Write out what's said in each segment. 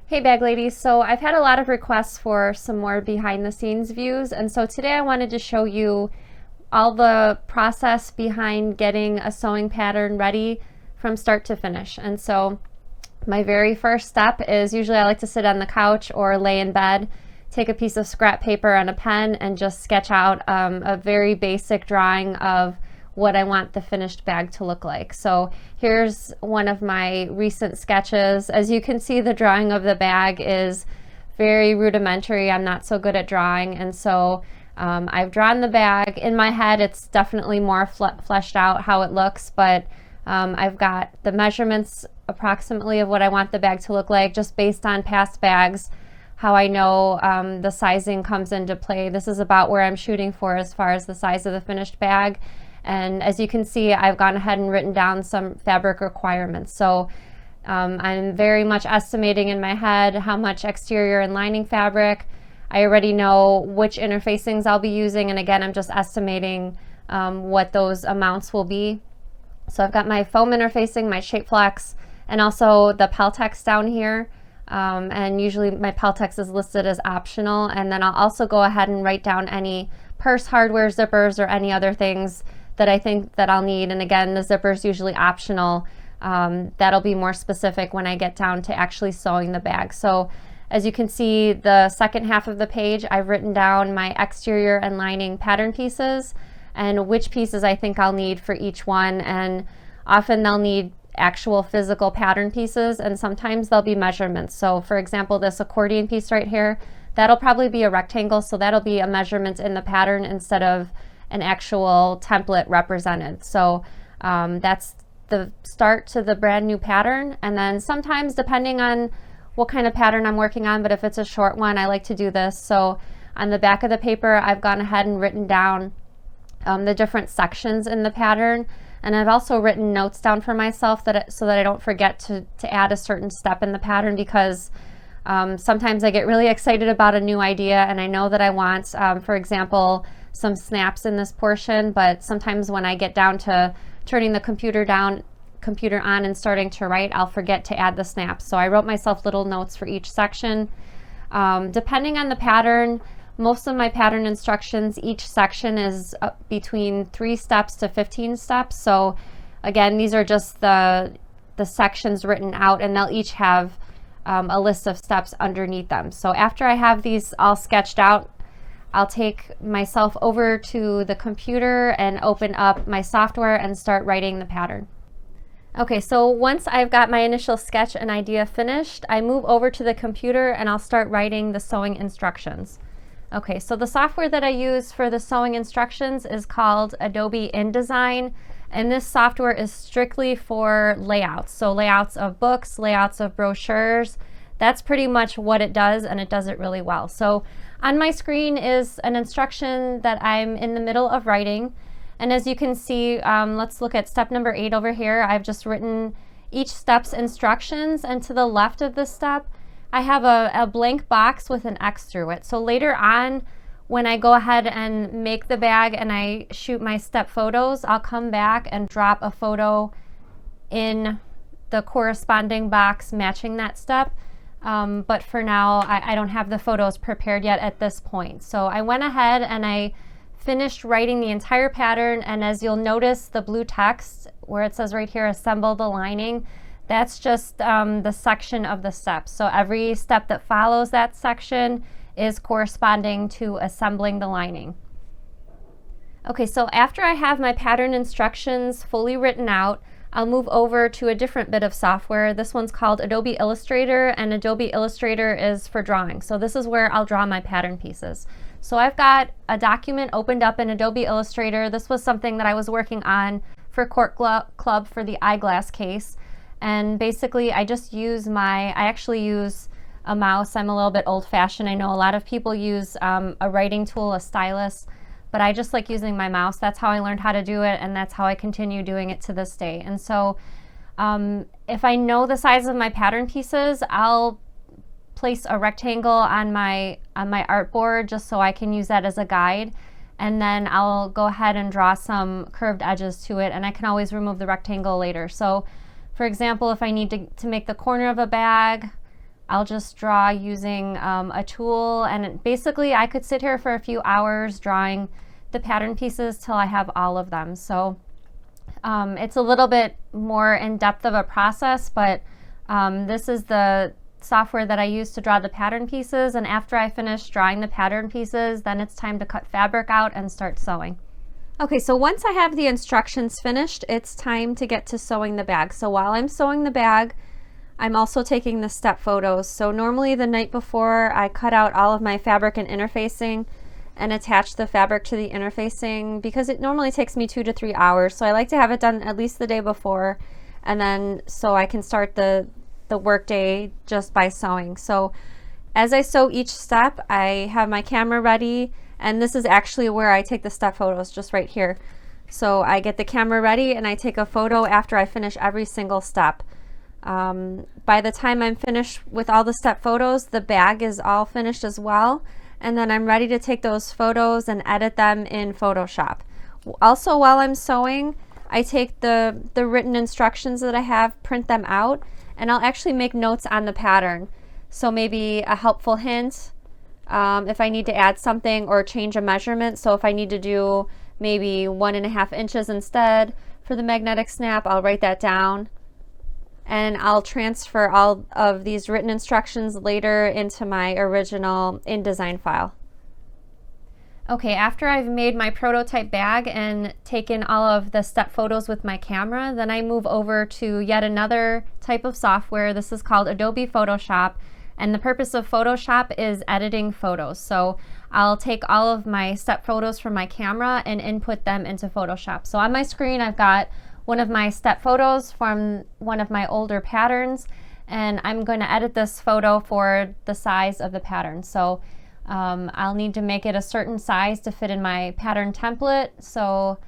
Hey bag ladies, so I've had a lot of requests for some more behind the scenes views, and so today I wanted to show you all the process behind getting a sewing pattern ready from start to finish. And so my very first step is usually I like to sit on the couch or lay in bed, take a piece of scrap paper and a pen and just sketch out a very basic drawing of what I want the finished bag to look like. So here's one of my recent sketches. As you can see, the drawing of the bag is very rudimentary. I'm not so good at drawing, and so I've drawn the bag. In my head, it's definitely more fleshed out how it looks, but I've got the measurements approximately of what I want the bag to look like just based on past bags, how I know the sizing comes into play. This is about where I'm shooting for as far as the size of the finished bag. And as you can see, I've gone ahead and written down some fabric requirements. So I'm very much estimating in my head how much exterior and lining fabric. I already know which interfacings I'll be using, and again, I'm just estimating what those amounts will be. So I've got my foam interfacing, my shape flex, and also the Peltex down here. And usually my Peltex is listed as optional. And then I'll also go ahead and write down any purse hardware, zippers, or any other things that I think that I'll need. And again, the zipper is usually optional. That'll be more specific when I get down to actually sewing the bag. So as you can see, the second half of the page, I've written down my exterior and lining pattern pieces and which pieces I think I'll need for each one. And often they'll need actual physical pattern pieces, and sometimes they'll be measurements. So for example, this accordion piece right here, that'll probably be a rectangle, so that'll be a measurement in the pattern instead of an actual template represented. So that's the start to the brand new pattern. And then sometimes, depending on what kind of pattern I'm working on, but if it's a short one, I like to do this. So on the back of the paper, I've gone ahead and written down the different sections in the pattern. And I've also written notes down for myself so that I don't forget to add a certain step in the pattern, because sometimes I get really excited about a new idea and I know that I want, for example, some snaps in this portion, but sometimes when I get down to turning the computer on and starting to write, I'll forget to add the snaps. So I wrote myself little notes for each section. Depending on the pattern, most of my pattern instructions, each section is between 3 steps to 15 steps. So again, these are just the sections written out, and they'll each have a list of steps underneath them. So after I have these all sketched out, I'll take myself over to the computer and open up my software and start writing the pattern. Okay, so once I've got my initial sketch and idea finished, I move over to the computer and I'll start writing the sewing instructions. Okay, so the software that I use for the sewing instructions is called Adobe InDesign, and this software is strictly for layouts. So layouts of books, layouts of brochures. That's pretty much what it does, and it does it really well. So on my screen is an instruction that I'm in the middle of writing. And as you can see, let's look at step number 8 over here. I've just written each step's instructions, and to the left of this step, I have a blank box with an X through it. So later on, when I go ahead and make the bag and I shoot my step photos, I'll come back and drop a photo in the corresponding box matching that step. But for now, I don't have the photos prepared yet at this point. So I went ahead and I finished writing the entire pattern, and as you'll notice, the blue text where it says right here, assemble the lining, that's just the section of the steps. So every step that follows that section is corresponding to assembling the lining. Okay, so after I have my pattern instructions fully written out, I'll move over to a different bit of software. This one's called Adobe Illustrator, and Adobe Illustrator is for drawing. So this is where I'll draw my pattern pieces. So I've got a document opened up in Adobe Illustrator. This was something that I was working on for Court Club for the eyeglass case. And basically I actually use a mouse. I'm a little bit old-fashioned. I know a lot of people use a writing tool, a stylus, but I just like using my mouse. That's how I learned how to do it, and that's how I continue doing it to this day. And so if I know the size of my pattern pieces, I'll place a rectangle on my artboard just so I can use that as a guide, and then I'll go ahead and draw some curved edges to it, and I can always remove the rectangle later. So for example, if I need to make the corner of a bag, I'll just draw using a tool, and basically I could sit here for a few hours drawing the pattern pieces till I have all of them. So it's a little bit more in depth of a process, but this is the software that I use to draw the pattern pieces, and after I finish drawing the pattern pieces, then it's time to cut fabric out and start sewing. Okay, so once I have the instructions finished, it's time to get to sewing the bag. So while I'm sewing the bag, I'm also taking the step photos. So normally the night before, I cut out all of my fabric and interfacing and attach the fabric to the interfacing because it normally takes me 2 to 3 hours. So I like to have it done at least the day before, and then so I can start the work day just by sewing. So as I sew each step, I have my camera ready, and this is actually where I take the step photos, just right here. So I get the camera ready and I take a photo after I finish every single step. By the time I'm finished with all the step photos, the bag is all finished as well, and then I'm ready to take those photos and edit them in Photoshop. Also, while I'm sewing, I take the written instructions that I have, print them out, and I'll actually make notes on the pattern. So maybe a helpful hint if I need to add something or change a measurement. So if I need to do maybe 1.5 inches instead for the magnetic snap, I'll write that down. And I'll transfer all of these written instructions later into my original InDesign file. Okay, after I've made my prototype bag and taken all of the step photos with my camera, then I move over to yet another type of software. This is called Adobe Photoshop, and the purpose of Photoshop is editing photos. So I'll take all of my step photos from my camera and input them into Photoshop. So on my screen, I've got one of my step photos from one of my older patterns, and I'm going to edit this photo for the size of the pattern. So I'll need to make it a certain size to fit in my pattern template. So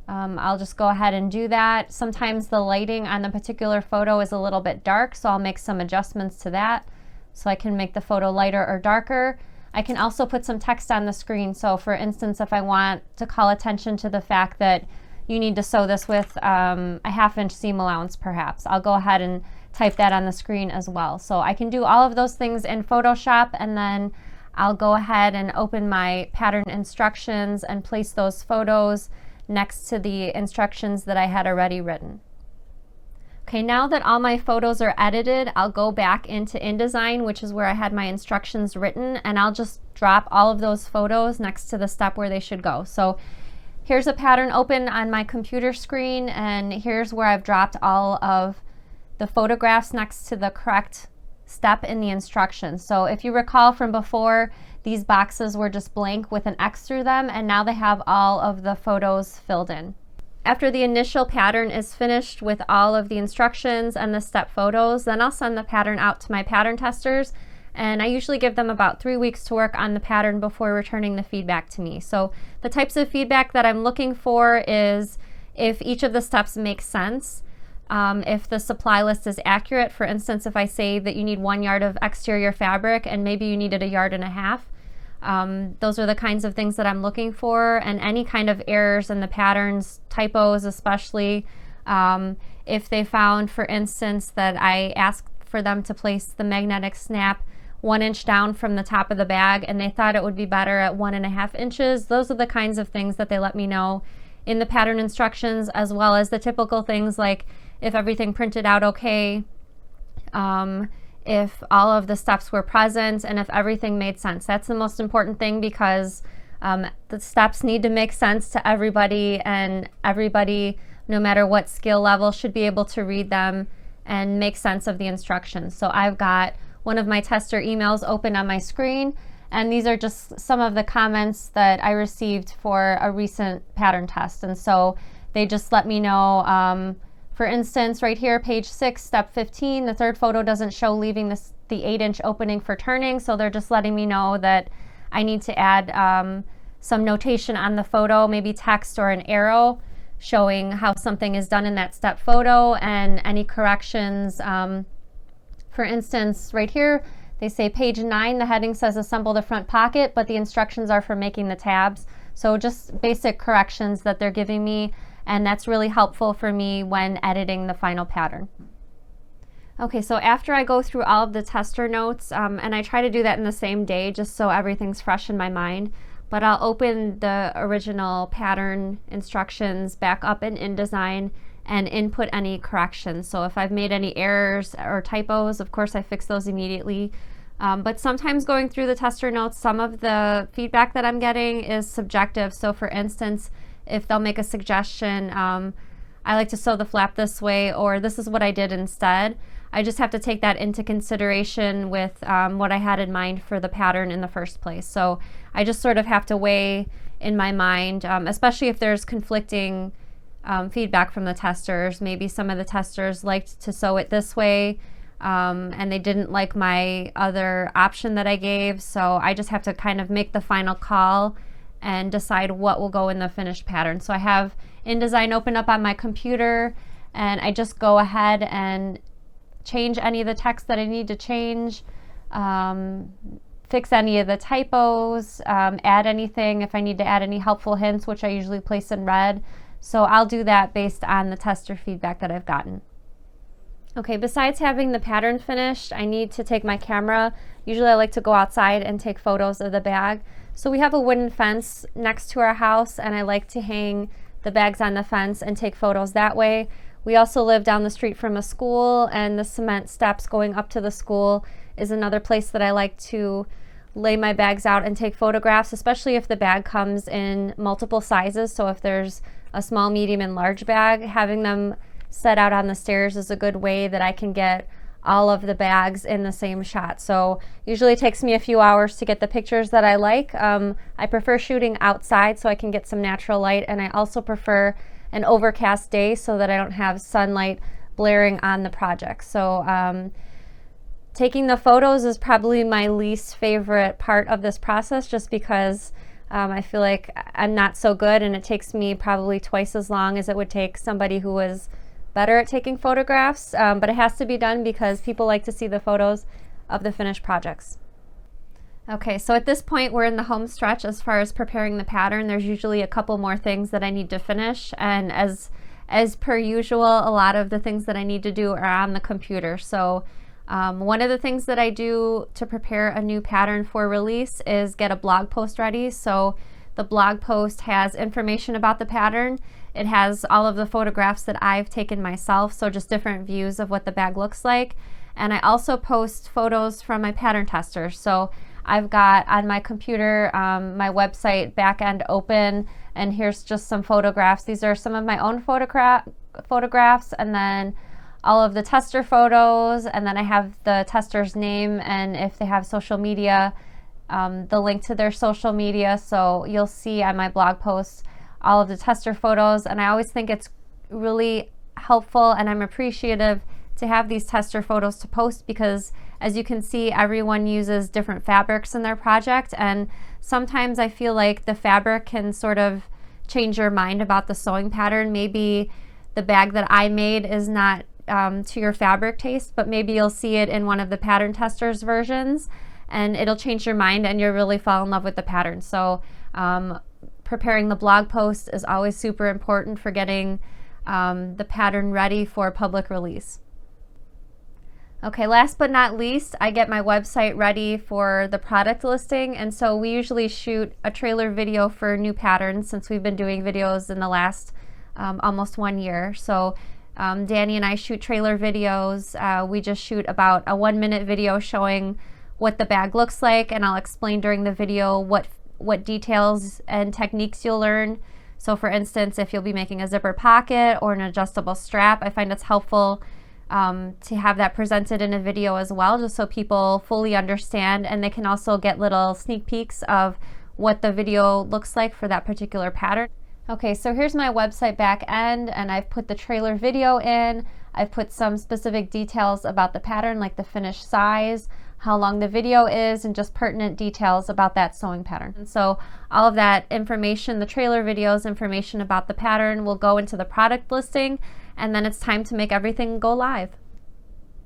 I'll just go ahead and do that. Sometimes the lighting on the particular photo is a little bit dark, so I'll make some adjustments to that so I can make the photo lighter or darker. I can also put some text on the screen. So for instance, if I want to call attention to the fact that you need to sew this with a 1/2 inch seam allowance perhaps, I'll go ahead and type that on the screen as well. So I can do all of those things in Photoshop, and then I'll go ahead and open my pattern instructions and place those photos next to the instructions that I had already written. Okay, now that all my photos are edited, I'll go back into InDesign, which is where I had my instructions written, and I'll just drop all of those photos next to the step where they should go. So here's a pattern open on my computer screen, and here's where I've dropped all of the photographs next to the correct step in the instructions. So if you recall from before, these boxes were just blank with an X through them, and now they have all of the photos filled in. After the initial pattern is finished with all of the instructions and the step photos, then I'll send the pattern out to my pattern testers, and I usually give them about 3 weeks to work on the pattern before returning the feedback to me. So the types of feedback that I'm looking for is if each of the steps makes sense, if the supply list is accurate. For instance, if I say that you need 1 yard of exterior fabric and maybe you needed 1.5 yards, those are the kinds of things that I'm looking for, and any kind of errors in the patterns, typos especially. If they found, for instance, that I asked for them to place the magnetic snap 1 inch down from the top of the bag and they thought it would be better at 1.5 inches, those are the kinds of things that they let me know in the pattern instructions, as well as the typical things like if everything printed out okay, if all of the steps were present, and if everything made sense. That's the most important thing, because the steps need to make sense to everybody, and everybody, no matter what skill level, should be able to read them and make sense of the instructions. So I've got one of my tester emails open on my screen, and these are just some of the comments that I received for a recent pattern test. And so they just let me know, for instance, right here, page 6, step 15, the third photo doesn't show leaving the 8-inch opening for turning, so they're just letting me know that I need to add some notation on the photo, maybe text or an arrow showing how something is done in that step photo, and any corrections. For instance, right here, they say page 9, the heading says assemble the front pocket, but the instructions are for making the tabs. So just basic corrections that they're giving me, and that's really helpful for me when editing the final pattern. Okay, so after I go through all of the tester notes, and I try to do that in the same day just so everything's fresh in my mind, but I'll open the original pattern instructions back up in InDesign and input any corrections. So if I've made any errors or typos, of course I fix those immediately. But sometimes going through the tester notes, some of the feedback that I'm getting is subjective. So for instance, if they'll make a suggestion, I like to sew the flap this way, or this is what I did instead. I just have to take that into consideration with what I had in mind for the pattern in the first place. So I just sort of have to weigh in my mind, especially if there's conflicting feedback from the testers. Maybe some of the testers liked to sew it this way, and they didn't like my other option that I gave. So I just have to kind of make the final call and decide what will go in the finished pattern. So I have InDesign open up on my computer, and I just go ahead and change any of the text that I need to change, fix any of the typos, add anything if I need to add any helpful hints, which I usually place in red. So I'll do that based on the tester feedback that I've gotten. Okay, besides having the pattern finished, I need to take my camera. Usually I like to go outside and take photos of the bag. So we have a wooden fence next to our house, and I like to hang the bags on the fence and take photos that way. We also live down the street from a school, and the cement steps going up to the school is another place that I like to lay my bags out and take photographs, especially if the bag comes in multiple sizes. So if there's a small, medium, and large bag, having them set out on the stairs is a good way that I can get all of the bags in the same shot. So usually it takes me a few hours to get the pictures that I like. I prefer shooting outside so I can get some natural light, and I also prefer an overcast day so that I don't have sunlight blaring on the project. So taking the photos is probably my least favorite part of this process, just because I feel like I'm not so good, and it takes me probably twice as long as it would take somebody who was better at taking photographs, but it has to be done because people like to see the photos of the finished projects. Okay, so at this point we're in the home stretch as far as preparing the pattern. There's usually a couple more things that I need to finish, and as per usual, a lot of the things that I need to do are on the computer. So one of the things that I do to prepare a new pattern for release is get a blog post ready. So the blog post has information about the pattern. It has all of the photographs that I've taken myself, so just different views of what the bag looks like. And I also post photos from my pattern testers. So I've got on my computer my website back end open, and here's just some photographs. These are some of my own photographs, and then all of the tester photos, and then I have the tester's name, and if they have social media, the link to their social media. So you'll see on my blog posts all of the tester photos, and I always think it's really helpful, and I'm appreciative to have these tester photos to post, because as you can see, everyone uses different fabrics in their project, and sometimes I feel like the fabric can sort of change your mind about the sewing pattern. Maybe the bag that I made is not to your fabric taste, but maybe you'll see it in one of the pattern testers versions, and it'll change your mind and you'll really fall in love with the pattern. So preparing the blog post is always super important for getting the pattern ready for public release. Okay, last but not least, I get my website ready for the product listing, and so we usually shoot a trailer video for new patterns since we've been doing videos in the last almost 1 year. So Danny and I shoot trailer videos. We just shoot about a 1-minute video showing what the bag looks like, and I'll explain during the video what details and techniques you'll learn. So for instance, if you'll be making a zipper pocket or an adjustable strap, I find it's helpful to have that presented in a video as well, just so people fully understand, and they can also get little sneak peeks of what the video looks like for that particular pattern. Okay, so here's my website back end, and I've put the trailer video in. I've put some specific details about the pattern, like the finished size, how long the video is, and just pertinent details about that sewing pattern. And so all of that information, the trailer videos, information about the pattern, will go into the product listing, and then it's time to make everything go live.